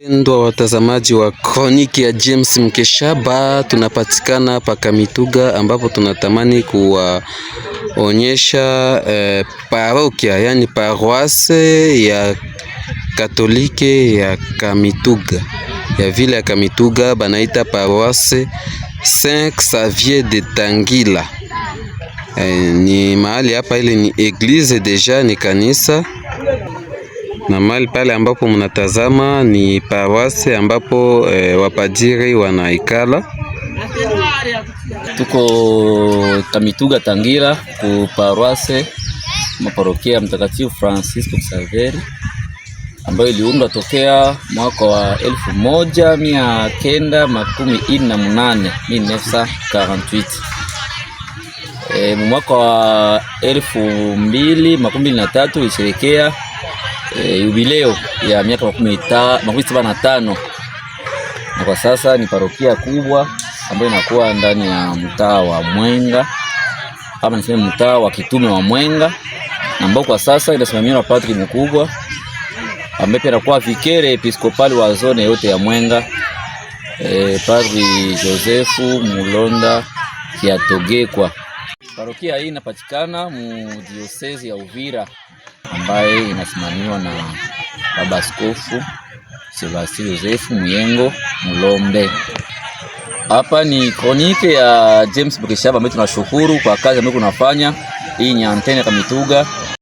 Ndwa watazamaji wa kroniki ya James Mkeshaba, tunapatikana pa Kamituga ambapo tunatamani kuwaonyesha parokia, yani paroisse ya Katolike ya Kamituga, ya vile ya Kamituga banaita paroisse Saint Xavier de Tangila. Ni mahali hapa, ile ni eglise deja, ni kanisa, na mahali pale ambapo mnatazama ni paroisse ambapo wapadiri wanaikala. Tuko Kamituga Tangira ku paroisse maparokia Mtakatifu Francisco Xavier ambayo iliundwa tokea mwaka wa 1948 1948. Mwaka wa 2023 ilisherekea jubileo ya miaka 75, na kwa sasa ni parokia kubwa ambayo inakuwa ndani ya mtaa wa Mwenga, ama niseme mtaa wa kitume wa Mwenga, ambao kwa sasa inasimamiwa na padri mkubwa ambaye pia anakuwa vikere episkopali wa zone yote ya Mwenga, Padri Joseph Mulonda Kiatogekwa. Parokia hii inapatikana mu diocese ya Uvira ambaye inasimamiwa na Baba Askofu Sebastien Joseph Muyengo Mulombe. Hapa ni kronike ya James Mkeshaba ambaye tunashukuru kwa kazi ambayo kunafanya. Hii ni antene Kamituga.